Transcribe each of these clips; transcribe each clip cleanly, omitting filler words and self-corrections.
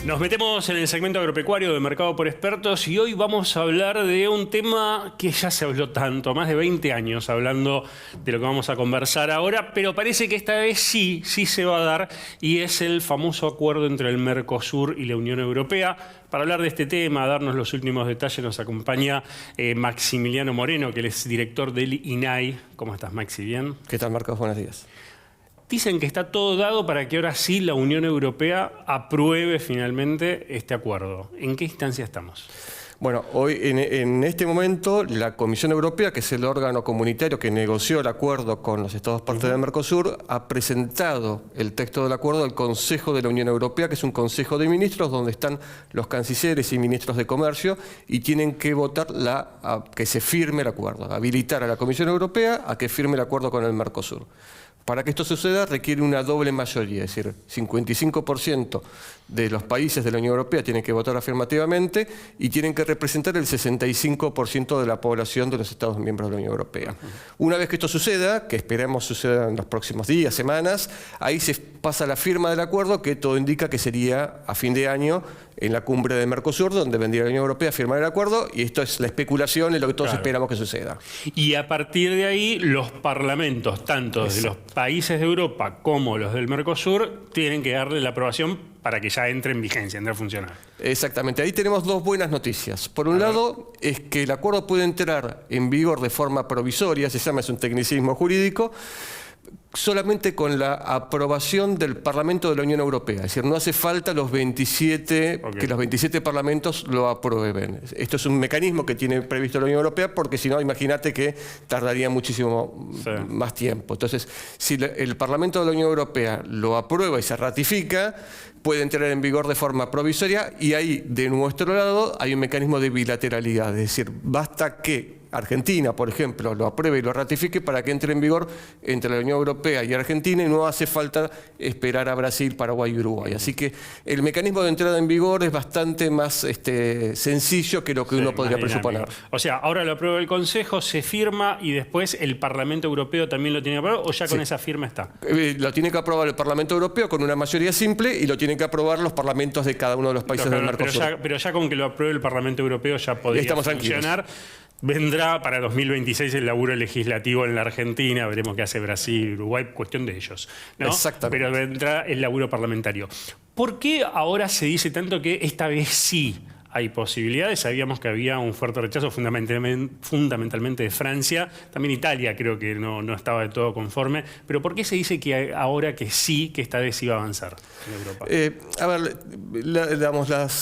Nos metemos en el segmento agropecuario de Mercado por Expertos y hoy vamos a hablar de un tema que ya se habló tanto, más de 20 años hablando de lo que vamos a conversar ahora, pero parece que esta vez sí se va a dar, y es el famoso acuerdo entre el Mercosur y la Unión Europea. Para hablar de este tema, a darnos los últimos detalles, nos acompaña Maximiliano Moreno, que él es director del INAI. ¿Cómo estás, Maxi? ¿Bien? ¿Qué tal, Marcos? Buenos días. Dicen que está todo dado para que ahora sí la Unión Europea apruebe finalmente este acuerdo. ¿En qué instancia estamos? Bueno, hoy en este momento la Comisión Europea, que es el órgano comunitario que negoció el acuerdo con los Estados parte del Mercosur, ha presentado el texto del acuerdo al Consejo de la Unión Europea, que es un Consejo de Ministros donde están los cancilleres y ministros de Comercio y tienen que votar a que se firme el acuerdo, habilitar a la Comisión Europea a que firme el acuerdo con el Mercosur. Para que esto suceda requiere una doble mayoría, es decir, 55% de los países de la Unión Europea tienen que votar afirmativamente y tienen que representar el 65% de la población de los Estados miembros de la Unión Europea. Una vez que esto suceda, que esperemos suceda en los próximos días, semanas, ahí se pasa la firma del acuerdo, que todo indica que sería a fin de año en la cumbre de Mercosur, donde vendría la Unión Europea a firmar el acuerdo, y esto es la especulación y lo que todos esperamos que suceda. Y a partir de ahí, los parlamentos, tanto de los países de Europa como los del Mercosur, tienen que darle la aprobación para que ya entre en vigencia, entre a funcionar. Exactamente. Ahí tenemos dos buenas noticias. Por un lado, es que el acuerdo puede entrar en vigor de forma provisoria, es un tecnicismo jurídico, solamente con la aprobación del Parlamento de la Unión Europea. Es decir, no hace falta que los 27 parlamentos lo aprueben. Esto es un mecanismo que tiene previsto la Unión Europea, porque si no, imagínate que tardaría muchísimo más tiempo. Entonces, si el Parlamento de la Unión Europea lo aprueba y se ratifica, puede entrar en vigor de forma provisoria, y ahí, de nuestro lado, hay un mecanismo de bilateralidad. Es decir, basta que Argentina, por ejemplo, lo apruebe y lo ratifique para que entre en vigor entre la Unión Europea y Argentina, y no hace falta esperar a Brasil, Paraguay y Uruguay. Así que el mecanismo de entrada en vigor es bastante más sencillo que lo que uno podría presuponer. O sea, ahora lo aprueba el Consejo, se firma y después el Parlamento Europeo también lo tiene que aprobar, ¿o ya con esa firma está? Lo tiene que aprobar el Parlamento Europeo con una mayoría simple, y lo tienen que aprobar los parlamentos de cada uno de los países del Mercosur. Pero ya con que lo apruebe el Parlamento Europeo ya podría funcionar. Vendrá para 2026 el laburo legislativo en la Argentina, veremos qué hace Brasil, Uruguay, cuestión de ellos, ¿no? Exactamente. Pero vendrá el laburo parlamentario. ¿Por qué ahora se dice tanto que esta vez sí hay posibilidades? Sabíamos que había un fuerte rechazo fundamentalmente de Francia, también Italia creo que no estaba de todo conforme, pero ¿por qué se dice que ahora que sí, que esta vez iba a avanzar en Europa?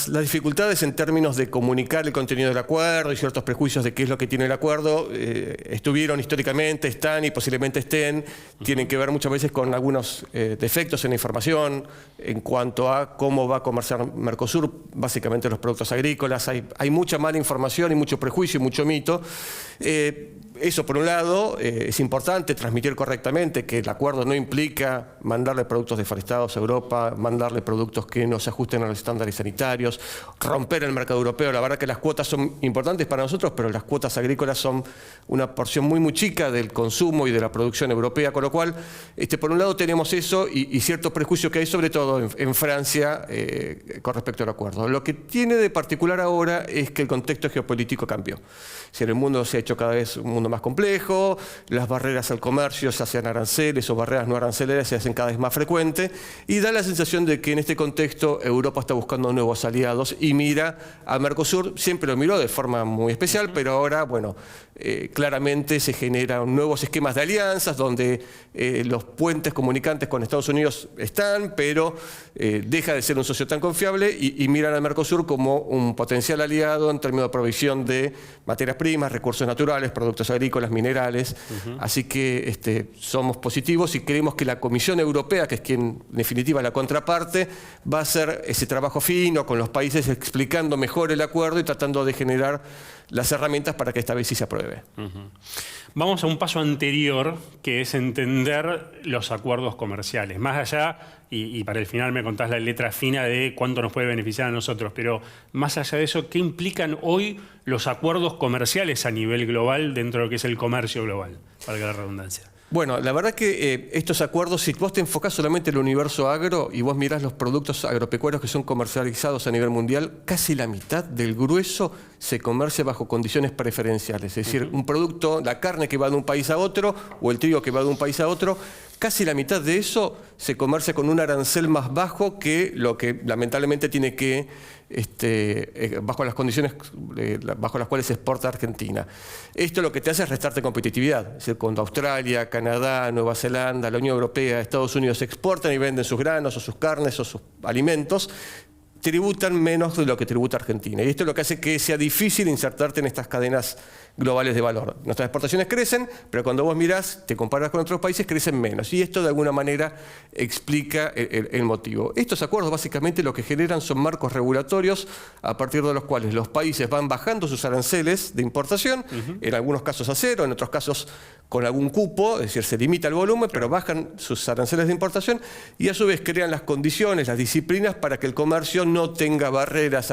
Las dificultades en términos de comunicar el contenido del acuerdo y ciertos prejuicios de qué es lo que tiene el acuerdo estuvieron históricamente, están y posiblemente estén, tienen que ver muchas veces con algunos defectos en la información en cuanto a cómo va a comerciar Mercosur, básicamente los productos agrícolas. Hay mucha mala información y mucho prejuicio y mucho mito. Eso, por un lado, es importante transmitir correctamente que el acuerdo no implica mandarle productos deforestados a Europa, mandarle productos que no se ajusten a los estándares sanitarios, romper el mercado europeo. La verdad que las cuotas son importantes para nosotros, pero las cuotas agrícolas son una porción muy chica del consumo y de la producción europea, con lo cual, por un lado tenemos eso y cierto prejuicio que hay, sobre todo en Francia, con respecto al acuerdo. Lo que tiene de particular ahora es que el contexto geopolítico cambió. Si el mundo se ha hecho cada vez un mundo más complejo, las barreras al comercio, ya sean aranceles o barreras no aranceleras, se hacen cada vez más frecuentes, y da la sensación de que en este contexto Europa está buscando nuevos aliados y mira a Mercosur. Siempre lo miró de forma muy especial, pero ahora, bueno, claramente se generan nuevos esquemas de alianzas donde los puentes comunicantes con Estados Unidos están, pero deja de ser un socio tan confiable y miran a Mercosur como un potencial aliado en términos de provisión de materias primas, recursos naturales, productos agrícolas, minerales. Así que somos positivos y creemos que la Comisión Europea, que es quien en definitiva la contraparte, va a hacer ese trabajo fino con los países, explicando mejor el acuerdo y tratando de generar las herramientas para que esta vez sí se apruebe. Vamos a un paso anterior, que es entender los acuerdos comerciales. Más allá, y para el final me contás la letra fina de cuánto nos puede beneficiar a nosotros, pero más allá de eso, ¿qué implican hoy los acuerdos comerciales a nivel global dentro de lo que es el comercio global, valga la redundancia? Bueno, la verdad que estos acuerdos, si vos te enfocás solamente en el universo agro y vos mirás los productos agropecuarios que son comercializados a nivel mundial, casi la mitad del grueso se comercia bajo condiciones preferenciales. Es decir, un producto, la carne que va de un país a otro o el trigo que va de un país a otro, casi la mitad de eso se comercia con un arancel más bajo que lo que lamentablemente tiene que, bajo las condiciones bajo las cuales se exporta a Argentina. Esto lo que te hace es restarte competitividad. Es decir, cuando Australia, Canadá, Nueva Zelanda, la Unión Europea, Estados Unidos exportan y venden sus granos o sus carnes o sus alimentos, tributan menos de lo que tributa Argentina. Y esto es lo que hace que sea difícil insertarte en estas cadenas globales de valor. Nuestras exportaciones crecen, pero cuando vos mirás, te comparas con otros países, crecen menos. Y esto de alguna manera explica el motivo. Estos acuerdos básicamente lo que generan son marcos regulatorios a partir de los cuales los países van bajando sus aranceles de importación, en algunos casos a cero, en otros casos con algún cupo, es decir, se limita el volumen, pero bajan sus aranceles de importación y a su vez crean las condiciones, las disciplinas para que el comercio no tenga barreras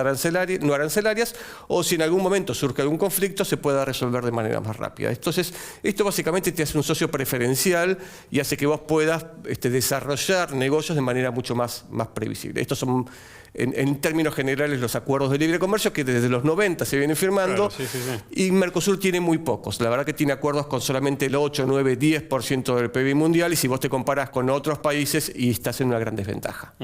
no arancelarias, o si en algún momento surge algún conflicto se pueda resolver de manera más rápida. Entonces, esto básicamente te hace un socio preferencial y hace que vos puedas desarrollar negocios de manera mucho más previsible. Estos son, en términos generales, los acuerdos de libre comercio que desde los 90 se vienen firmando. Claro, sí. Y Mercosur tiene muy pocos. La verdad que tiene acuerdos con solamente el 8, 9, 10% del PIB mundial, y si vos te comparás con otros países y estás en una gran desventaja.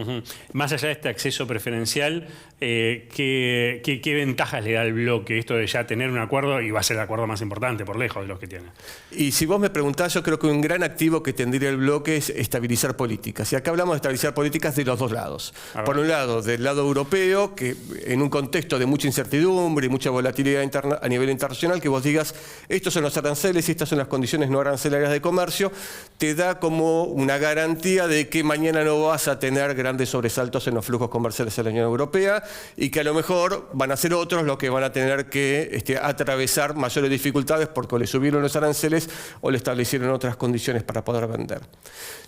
Más allá de este acceso preferencial, ¿qué ventajas le da al bloque esto de ya tener un acuerdo, y va a ser el acuerdo más importante por lejos de los que tiene? Y si vos me preguntás, yo creo que un gran activo que tendría el bloque es estabilizar políticas. Y acá hablamos de estabilizar políticas de los dos lados. Por un lado, del lado europeo, que en un contexto de mucha incertidumbre y mucha volatilidad a nivel internacional, que vos digas, estos son los aranceles y estas son las condiciones no arancelarias de comercio, te da como una garantía de que mañana no vas a tener grandes sobresaltos en los flujos comerciales de la Unión Europea y que a lo mejor van a ser otros los que van a tener que atravesar mayores dificultades porque le subieron los aranceles o le establecieron otras condiciones para poder vender.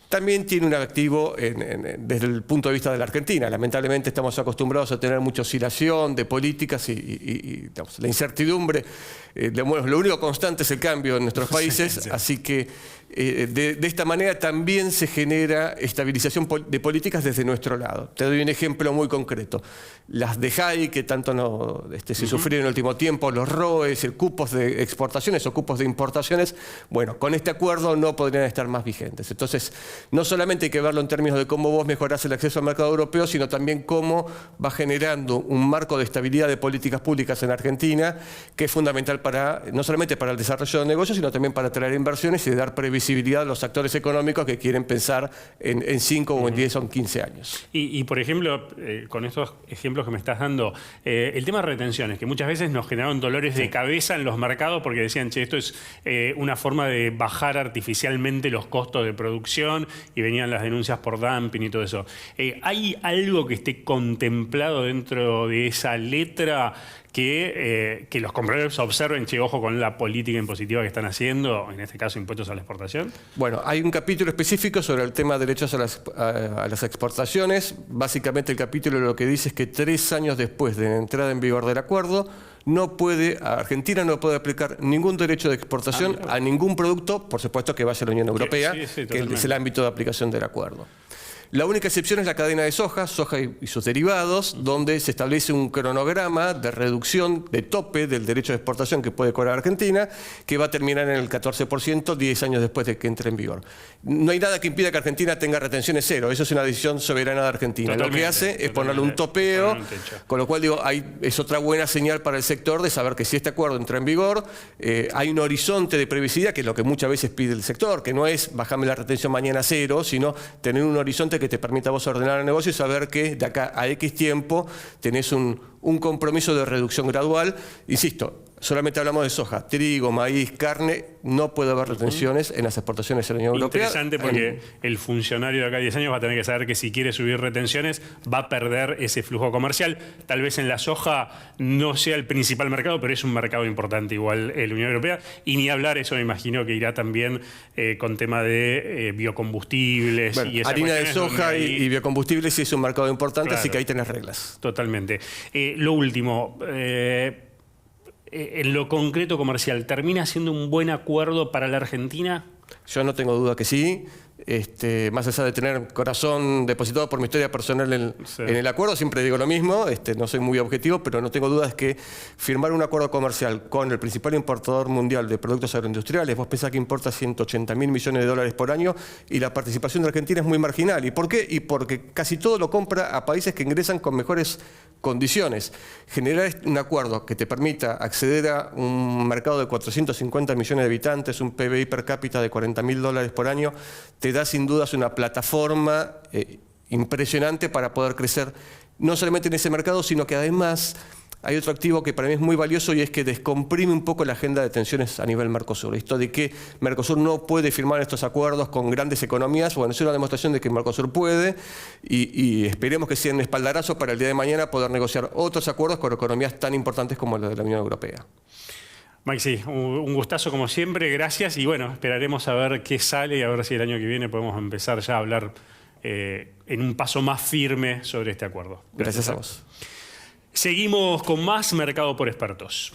También tiene un activo desde el punto de vista de la Argentina. Lamentablemente estamos acostumbrados a tener mucha oscilación de políticas y digamos, la incertidumbre. Lo único constante es el cambio en nuestros países, así que de esta manera también se genera estabilización de políticas desde nuestro lado. Te doy un ejemplo muy concreto. Las de JAI, que tanto se sufrieron en el último tiempo, los ROEs, cupos de exportaciones o cupos de importaciones, bueno, con este acuerdo no podrían estar más vigentes. Entonces, no solamente hay que verlo en términos de cómo vos mejorás el acceso al mercado europeo, sino también cómo va generando un marco de estabilidad de políticas públicas en Argentina, que es fundamental no solamente para el desarrollo de negocios, sino también para atraer inversiones y dar previsibilidad a los actores económicos que quieren pensar en 5 o en 10 o en 15 años. Y por ejemplo, con estos ejemplos que me estás dando, el tema de retenciones, que muchas veces nos generaron dolores de cabeza en los mercados porque decían, che, esto es una forma de bajar artificialmente los costos de producción, y venían las denuncias por dumping y todo eso. ¿Hay algo que esté contemplado dentro de esa letra que los compradores observen, che, ojo con la política impositiva que están haciendo, en este caso impuestos a la exportación? Bueno, hay un capítulo específico sobre el tema de derechos a las exportaciones. Básicamente el capítulo lo que dice es que 3 años después de la entrada en vigor del acuerdo, Argentina no puede aplicar ningún derecho de exportación a ningún producto, por supuesto que vaya a la Unión Europea, que es el ámbito de aplicación del acuerdo. La única excepción es la cadena de soja y sus derivados, donde se establece un cronograma de reducción de tope del derecho de exportación que puede cobrar Argentina, que va a terminar en el 14% 10 años después de que entre en vigor. No hay nada que impida que Argentina tenga retenciones cero, eso es una decisión soberana de Argentina. Lo que hace es ponerle un topeo, con lo cual es otra buena señal para el sector de saber que si este acuerdo entra en vigor, hay un horizonte de previsibilidad, que es lo que muchas veces pide el sector, que no es bajame la retención mañana a cero, sino tener un horizonte que te permita a vos ordenar el negocio y saber que de acá a X tiempo tenés un compromiso de reducción gradual. Insisto, solamente hablamos de soja, trigo, maíz, carne, no puede haber retenciones en las exportaciones a la Unión Europea. Interesante porque el funcionario de acá a 10 años va a tener que saber que si quiere subir retenciones va a perder ese flujo comercial. Tal vez en la soja no sea el principal mercado, pero es un mercado importante igual la Unión Europea. Y ni hablar, eso me imagino que irá también con tema de biocombustibles. Bueno, y harina de soja y biocombustibles sí es un mercado importante, claro, así que ahí tenés reglas. Totalmente. Lo último, en lo concreto comercial, ¿termina siendo un buen acuerdo para la Argentina? Yo no tengo duda que sí. Más allá de tener corazón depositado por mi historia personal en el acuerdo, siempre digo lo mismo, no soy muy objetivo, pero no tengo dudas que firmar un acuerdo comercial con el principal importador mundial de productos agroindustriales, vos pensás que importa 180.000 millones de dólares por año y la participación de Argentina es muy marginal. ¿Y por qué? Y porque casi todo lo compra a países que ingresan con mejores condiciones. Generar un acuerdo que te permita acceder a un mercado de 450 millones de habitantes, un PBI per cápita de 40.000 dólares por año, te da sin dudas una plataforma impresionante para poder crecer, no solamente en ese mercado, sino que además hay otro activo que para mí es muy valioso y es que descomprime un poco la agenda de tensiones a nivel Mercosur. Esto de que Mercosur no puede firmar estos acuerdos con grandes economías, bueno, es una demostración de que Mercosur puede y esperemos que sea un espaldarazo para el día de mañana poder negociar otros acuerdos con economías tan importantes como la de la Unión Europea. Mike, sí, un gustazo como siempre, gracias y bueno, esperaremos a ver qué sale y a ver si el año que viene podemos empezar ya a hablar en un paso más firme sobre este acuerdo. Gracias a vos. Seguimos con más Mercado por Expertos.